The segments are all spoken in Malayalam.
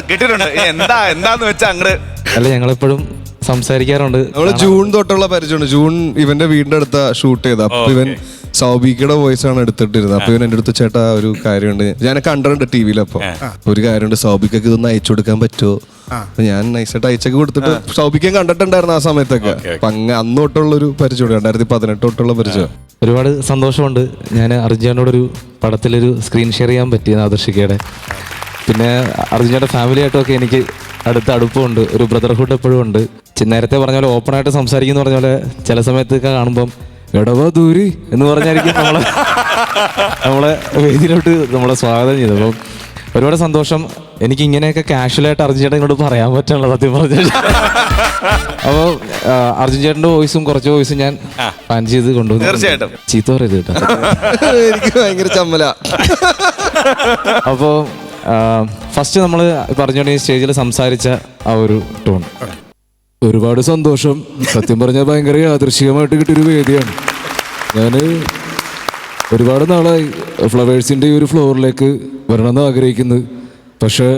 കേട്ടിട്ടുണ്ട്. എന്താന്ന് വെച്ചാ അങ്ങട് അല്ല, ഞങ്ങളെപ്പോഴും സംസാരിക്കാറുണ്ട്. നമ്മള് ജൂൺ തൊട്ടുള്ള പരിചയമുണ്ട്. ജൂൺ ഇവന്റെ വീടിന്റെ അടുത്ത ഷൂട്ട് ചെയ്ത. അപ്പൊ ഇവൻ സൗബിക്കയുടെ വോയിസ് ആണ് എടുത്തിട്ടിരുന്നത്. അപ്പൊ ഇവൻ എന്റെ അടുത്ത് ചേട്ടാ ഒരു കാര്യമുണ്ട്, ഞാൻ കണ്ടിട്ടുണ്ട് ടിവിയിൽ. അപ്പൊ ഒരു കാര്യമുണ്ട്, സൗബിക്കൊക്കെ ഇതൊന്ന് അയച്ചു കൊടുക്കാൻ പറ്റുമോ? അപ്പൊ ഞാൻ നൈസായിട്ട് അയച്ചൊക്കെ കൊടുത്തിട്ട് സൗബിക്കാൻ കണ്ടിട്ടുണ്ടായിരുന്നു ആ സമയത്തൊക്കെ. അപ്പൊ അന്ന് തൊട്ടുള്ളൊരു പരിചയം, 2018 തൊട്ടുള്ള പരിചയം. ഒരുപാട് സന്തോഷമുണ്ട്. ഞാൻ അർജുനോടൊരു പടത്തിലൊരു സ്ക്രീൻ ഷെയർ ചെയ്യാൻ പറ്റിയത് ആദർശിക്കയുടെ. പിന്നെ അർജുനയുടെ ഫാമിലിയായിട്ടൊക്കെ എനിക്ക് അടുത്ത അടുപ്പമുണ്ട്, ഒരു ബ്രദർഹുഡ് എപ്പോഴും ഉണ്ട്. നേരത്തെ പറഞ്ഞ പോലെ ഓപ്പണായിട്ട് സംസാരിക്കുന്ന പറഞ്ഞ പോലെ ചില സമയത്തൊക്കെ കാണുമ്പം എടവോ ദൂരി എന്ന് പറഞ്ഞായിരിക്കും നമ്മളെ വേദിയിലോട്ട് നമ്മളെ സ്വാഗതം ചെയ്തത്. അപ്പം ഒരുപാട് സന്തോഷം. എനിക്ക് ഇങ്ങനെയൊക്കെ കാഷ്വലായിട്ട് അർജുൻ ചേട്ടൻ ഇങ്ങോട്ട് പറയാൻ പറ്റുള്ള സത്യം പറഞ്ഞു. അപ്പോൾ അർജുൻ ചേട്ടൻ്റെ വോയിസും കുറച്ച് വോയിസും ഞാൻ പ്ലാൻ ചെയ്ത് കൊണ്ടുവന്നു. തീർച്ചയായിട്ടും ചീത്ത പറയരുത് കേട്ടോ, എനിക്ക് ഭയങ്കര ചമ്മല. അപ്പോൾ ഫസ്റ്റ് നമ്മൾ പറഞ്ഞോണ്ട് ഈ സ്റ്റേജിൽ സംസാരിച്ച ആ ഒരു ടോൺ, ഒരുപാട് സന്തോഷം. സത്യം പറഞ്ഞാൽ ഭയങ്കര യാദൃശ്ചികമായിട്ട് കിട്ടിയൊരു വേദിയാണ്. ഞാൻ ഒരുപാട് നാളായി ഫ്ലവേഴ്സിൻ്റെ ഈ ഒരു ഫ്ലോറിലേക്ക് വരണമെന്ന് ആഗ്രഹിക്കുന്നത്. പക്ഷേ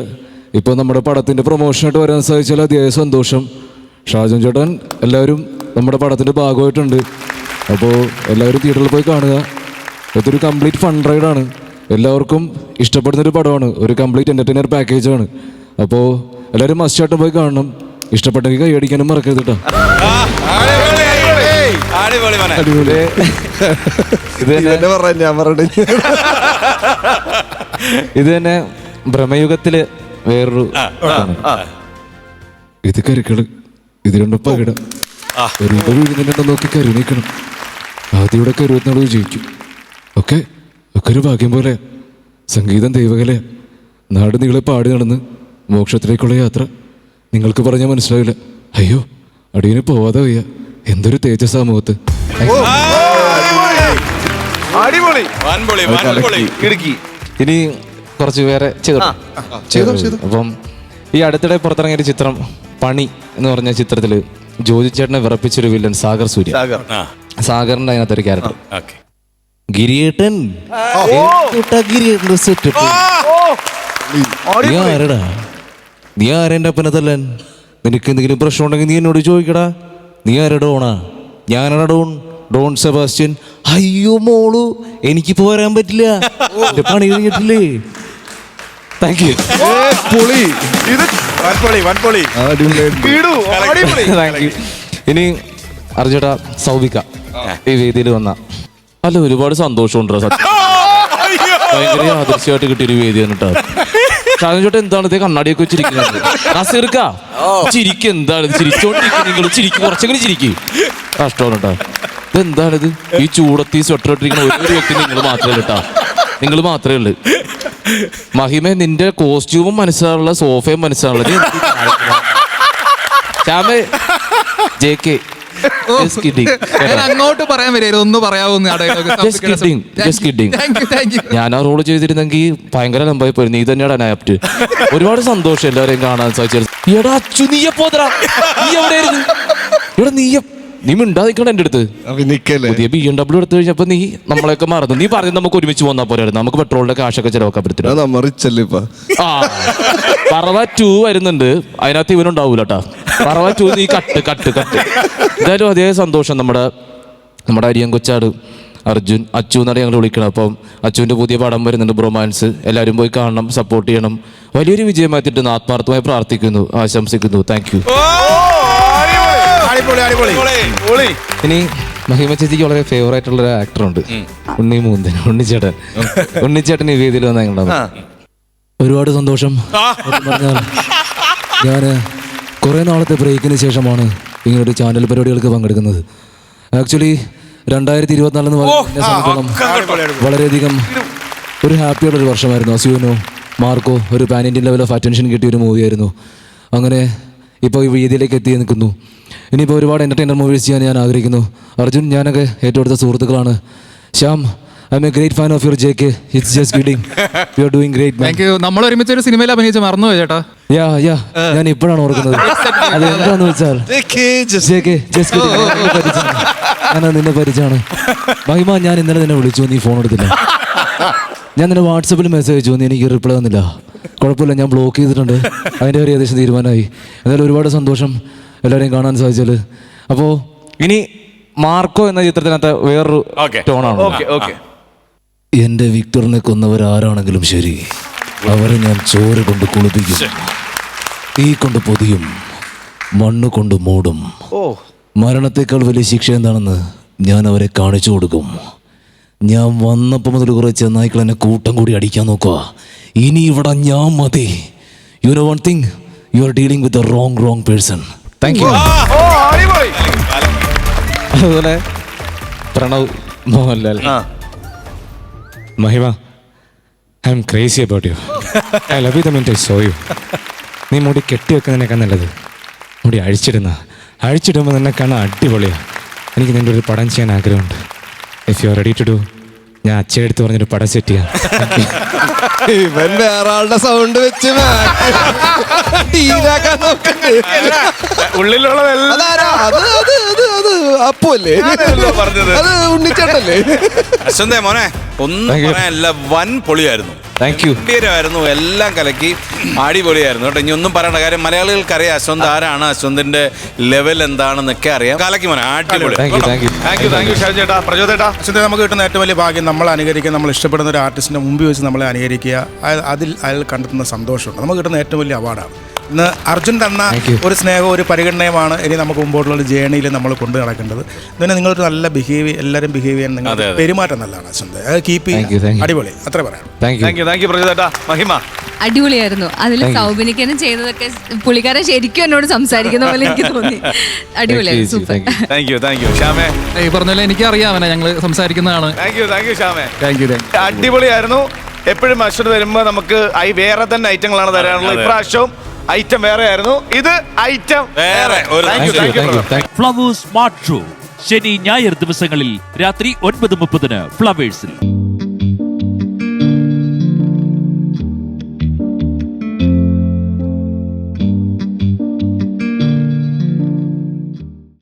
ഇപ്പോൾ നമ്മുടെ പടത്തിൻ്റെ പ്രൊമോഷനായിട്ട് വരാൻ സാധിച്ചാൽ അതിയായ സന്തോഷം. ഷാജൻ ചേട്ടൻ എല്ലാവരും നമ്മുടെ പടത്തിൻ്റെ ഭാഗമായിട്ടുണ്ട്. അപ്പോൾ എല്ലാവരും തിയേറ്ററിൽ പോയി കാണുക. ഇതൊരു കംപ്ലീറ്റ് ഫൺ റൈഡാണ്. എല്ലാവർക്കും ഇഷ്ടപ്പെടുന്നൊരു പടമാണ്, ഒരു കംപ്ലീറ്റ് എൻ്റർടൈനർ പാക്കേജാണ്. അപ്പോൾ എല്ലാവരും മസ്റ്റായിട്ടും പോയി കാണണം. ഇഷ്ടപ്പെട്ടെങ്കിൽ കൈയടിക്കാനും മറക്കരുത് കേട്ടോ. ഇത് തന്നെ ഭ്രമയുഗത്തില് വേറൊരു ഇത് കരുക്കള്, ഇത് രണ്ടും പകിട വീഴുന്നുണ്ടോ നോക്കി കരുനീക്കണം. ആദ്യയുടെ കരുവത്തിനോട് വിജയിക്കും. ഒക്കെ ഒരു ഭാഗ്യം പോലെ. സംഗീതം ദൈവകല. നാട് നിങ്ങളെ പാടി നടന്ന് മോക്ഷത്തിലേക്കുള്ള യാത്ര നിങ്ങൾക്ക് പറഞ്ഞാൽ മനസ്സിലാവില്ല. അയ്യോ, അടിയന് പോവാതെ വയ്യ. എന്തൊരു തേജസ്സാ മുഖത്ത്. ഇനി കുറച്ച് വേറെ ചെയ്തു. അപ്പം ഈ അടുത്തിടെ പുറത്തിറങ്ങിയ ചിത്രം പണി എന്ന് പറഞ്ഞ ചിത്രത്തില് ജോജി ചേട്ടനെ വിറപ്പിച്ചൊരു വില്ലൻ സാഗർ സൂര്യ. സാഗറിന്റെ അതിനകത്തൊരു ക്യാരക്ടർ ഗിരിയേട്ടൻ. നീ ആരെന്റെ അപ്പനെ തല്ലാൻ? നിനക്ക് എന്തെങ്കിലും പ്രശ്നം ഉണ്ടെങ്കിൽ നീ എന്നോട് ചോദിക്കടാ. നീ ആരാ ഡോണാ? ഞാനാണ് ഡോൺ സെബാസ്റ്റ്യൻ. അയ്യോ മോളു, എനിക്ക് പോരാൻ പറ്റില്ല, എന്റെ പണി കഴിഞ്ഞിട്ടില്ലേ. Thank you. ഇനി അർജുട്ടാ സൗബിക ഈ വേദിയിൽ വന്ന അല്ല ഒരുപാട് സന്തോഷമുണ്ടോ സത്യം. ഭയങ്കര ആദർശമായിട്ട് കിട്ടിയൊരു വേദിയാണ് കേട്ടോ. ഷാജൻ ചേട്ടൻ എന്താണ് ഇതേ കണ്ണാടിയൊക്കെ വെച്ചിരിക്കുന്നത്? നസീർക്കാ ചിരിക്ക്, എന്താണ് ചിരിച്ചോണ്ടിരിക്കുക? നിങ്ങൾ ചിരിക്കും, കുറച്ചെങ്കിലും ചിരിക്കും. കഷ്ടമാണ് കേട്ടോ. ഇതെന്താണിത്? ഈ ചൂടത്തി സ്വെറ്റർ ഇട്ടിരിക്കുന്ന ഒരു വ്യക്തി നിങ്ങൾ മാത്രമേ കേട്ടാ, നിങ്ങൾ മാത്രമേ ഉള്ളു. മഹിമേ, നിന്റെ കോസ്റ്റ്യൂമും മനസ്സിലാവുള്ള, സോഫയും മനസ്സിലാവുള്ളത്. ശ്യാമേ, JK അങ്ങോട്ട് പറയാൻ വരായിരുന്നു, ഒന്ന് പറയാവുന്ന. ഞാൻ ആ റോള് ചെയ്തിരുന്നെങ്കിൽ ഭയങ്കര ലംബമായി പോയി. നീ തന്നെയാണ് അനാപ്റ്റ്. ഒരുപാട് സന്തോഷം എല്ലാവരെയും കാണാൻ സാധിച്ചത്. എടാ അച്ചു, നീ എവിടെയായിരുന്നു? ഇവിടെ നീ മിണ്ടാതിക്കണം എൻ്റെ അടുത്ത്. പുതിയ BMW എടുത്തു കഴിഞ്ഞപ്പോ നീ നമ്മളെയൊക്കെ മറന്നു. നീ പറഞ്ഞു നമുക്ക് ഒരുമിച്ച് പോന്നാ പോരായിരുന്നു, നമുക്ക് പെട്രോളിന്റെ കാശൊക്കെ ചെലവാക്കാൻ പറ്റില്ല. പറവ 2 വരുന്നുണ്ട്, അതിനകത്ത് ഇവനുണ്ടാവൂല കേട്ടാ. പറവ 2 നീ കട്ട്. എന്തായാലും അതേ സന്തോഷം. നമ്മുടെ അരിയൻ കൊച്ചാട് അർജുൻ അച്ചു എന്നാണ് ഞങ്ങൾ വിളിക്കണം. അപ്പം അച്ചുവിൻ്റെ പുതിയ പടം വരുന്നുണ്ട്, ബ്രൊമാൻസ്. എല്ലാവരും പോയി കാണണം, സപ്പോർട്ട് ചെയ്യണം. വലിയൊരു വിജയമായിട്ട് ആത്മാർത്ഥമായി പ്രാർത്ഥിക്കുന്നു, ആശംസിക്കുന്നു. Thank you. ഇനി മഹിമ ചേച്ചിക്ക് വളരെ ഫേവറേറ്റ് ഉള്ള ഒരു ആക്ടറുണ്ട്, ഉണ്ണിച്ചേട്ടൻ ഈ വേദിയിൽ വന്നിട്ടുണ്ടാവും. ഒരുപാട് സന്തോഷം. ഞാൻ കുറേ നാളത്തെ ബ്രേക്കിന് ശേഷമാണ് ഇങ്ങനൊരു ചാനൽ പരിപാടികൾക്ക് പങ്കെടുക്കുന്നത്. ആക്ച്വലി 2024 വളരെയധികം ഒരു ഹാപ്പിയുള്ളൊരു വർഷമായിരുന്നു. അസുവിനോ മാർക്കോ ഒരു pan Indian level of attention കിട്ടിയ ഒരു മൂവിയായിരുന്നു. അങ്ങനെ ഇപ്പോൾ ഈ വേദിയിലേക്ക് എത്തി നിൽക്കുന്നു. ഇനിയിപ്പോൾ ഒരുപാട് എൻ്റർടൈനർ മൂവീസ് ചെയ്യാൻ ഞാൻ ആഗ്രഹിക്കുന്നു. അർജുൻ, ഞാനൊക്കെ ഏറ്റവും അടുത്ത സുഹൃത്തുക്കളാണ്. Shyam, I M A great fan of your JK. It's just kidding. You are doing great. Thank you. നമ്മൾ ഒരുമിച്ച് ഒരു സിനിമയിൽ അഭിനയിച്ച് മറന്നുപോയി ചേട്ടാ. ഞാൻ ഇപ്പോഴാണ് ഓർക്കുന്നത്. അത് എന്താന്ന് വെച്ചാൽ JK ജസ്റ്റ് കിഡിങ്. ഞാൻ നിന്നെ പരിചയമാണ്. മഹിമ, ഞാൻ ഇന്നലെ നിന്നെ വിളിച്ചു, നീ ഫോൺ എടുത്തില്ല. ഞാൻ നിന്നെ വാട്സപ്പിൽ മെസ്സേജ് അയച്ചു, നീ എനിക്ക് റിപ്ലൈ തന്നില്ല. കുഴപ്പമില്ല, ഞാൻ ബ്ലോക്ക് ചെയ്തിട്ടുണ്ട്. അതിൻ്റെ ഒരു ഏകദേശം തീരുമാനമായി. എന്തായാലും ഒരുപാട് സന്തോഷം എല്ലാവരെയും കാണാൻ സാധിച്ചാൽ. അപ്പോൾ ഇനി മാർക്കോ എന്ന ചിത്രത്തിനകത്ത് വേറൊരു ടോണാണ്. എൻ്റെ വിക്ടറിനെ കൊന്നവരാരാണെങ്കിലും ശരി, അവരെ ഞാൻ ചോര കൊണ്ട് കുളിപ്പിക്കും, തീ കൊണ്ട് പൊതിയും, മണ്ണ് കൊണ്ട് മൂടും. മരണത്തെക്കാൾ വലിയ ശിക്ഷ എന്താണെന്ന് ഞാൻ അവരെ കാണിച്ചു കൊടുക്കും. ഞാൻ വന്നപ്പോൾ മുതൽ കുറേ ചെന്നായ്ക്കൾ എന്നെ കൂട്ടം കൂടി അടിക്കാൻ നോക്കുക. ഇനി ഇവിടെ ഞാൻ മതി. You know one thing, you are dealing with a wrong person. Thank you. അതുപോലെ പ്രണവ് മോഹൻലാൽ, മഹിമ, I M crazy about you. I love you the minute I so you. നീ മുടി കെട്ടി വെക്കുന്നതിനേക്കാൾ നല്ലത് മുടി അഴിച്ചിടുമ്പോൾ നിന്നെ കാണാൻ അടിപൊളിയാണ്. എനിക്ക് നിൻ്റെ ഒരു പടം ചെയ്യാൻ ആഗ്രഹമുണ്ട്. If you are ready to do, ഞാൻ അച്ഛയെടുത്ത് പറഞ്ഞൊരു പടം സെറ്റ് ചെയ്യാം. ഇവൻ വേറെ ആളുടെ സൗണ്ട് വെച്ച് അപ്പല്ലേ അത് ഉണ്ണിച്ചേട്ടല്ലേ? അശ്വന്തേ മോനെ ഒന്നും പറയാനില്ല, വൻ പൊളിയായിരുന്നു. Thank you. ഗംഭീരമായിരുന്നു, എല്ലാം കലക്കി അടിപൊളിയായിരുന്നു കേട്ടോ. ഇനി ഒന്നും പറയേണ്ട കാര്യം, മലയാളികൾക്ക് അറിയാം അശ്വന്ത് ആരാണ്, അശ്വന്തിന്റെ ലെവൽ എന്താണെന്നൊക്കെ അറിയാം. കലക്കി മോനെ, അടിപൊളി. ചേട്ടാ പ്രചോദേട്ടാ, അശ്വന്ത് നമുക്ക് കിട്ടുന്ന ഏറ്റവും വലിയ ഭാഗ്യം നമ്മൾ അനുകരിക്കുക, നമ്മൾ ഇഷ്ടപ്പെടുന്ന ഒരു ആർട്ടിസ്റ്റിന്റെ മുമ്പിൽ വെച്ച് നമ്മളെ അനുകരിക്കുക, അതിൽ അയാൾ കണ്ടെത്തുന്ന സന്തോഷമുണ്ട്. നമുക്ക് കിട്ടുന്ന ഏറ്റവും വലിയ അവാർഡാണ്. ഇന്ന് അർജുൻ തന്ന ഒരു സ്നേഹവും ഒരു പരിഗണനയുമാണ് ഇനി നമുക്ക് മുമ്പോട്ടുള്ള ജേണിയിൽ നമ്മൾ കൊണ്ടു നടക്കേണ്ടത്. പിന്നെ നിങ്ങളൊരു നല്ല എല്ലാവരും ബിഹേവ് ചെയ്യാൻ നിങ്ങൾ പെരുമാറ്റം നല്ലതാണ് അശ്വന്ത്. അത് കീപ്പ് ചെയ്യുക, അടിപൊളി, അത്ര പറയാം. മഹിമ അടിപൊളിയായിരുന്നു. അതിൽ സൗബിനിക്കനും ചെയ്തതൊക്കെ പുള്ളിക്കാരൻ ശരിക്കും എന്നോട് സംസാരിക്കുന്ന പോലെ എനിക്ക് തോന്നി. അടിപൊളിയായിരുന്നു, സൂപ്പർ. ഈ പറഞ്ഞ എനിക്കറിയാം അവനെ, ഞങ്ങൾ സംസാരിക്കുന്നതാണ്. അടിപൊളിയായിരുന്നു. എപ്പോഴും അശ്വത് വരുമ്പോ നമുക്ക് വേറെ തന്നെ ഐറ്റങ്ങളാണ് തരാനുള്ളത്. ഇപ്രാവശ്യവും ഐറ്റം വേറെ ആയിരുന്നു, ഇത് ഐറ്റം വേറെ. ഫ്ലവേഴ്സ് സ്മാർട്ട് ഷോ ശനി ഞായർ ദിവസങ്ങളിൽ രാത്രി 9:30 ഫ്ലവേഴ്സിൽ.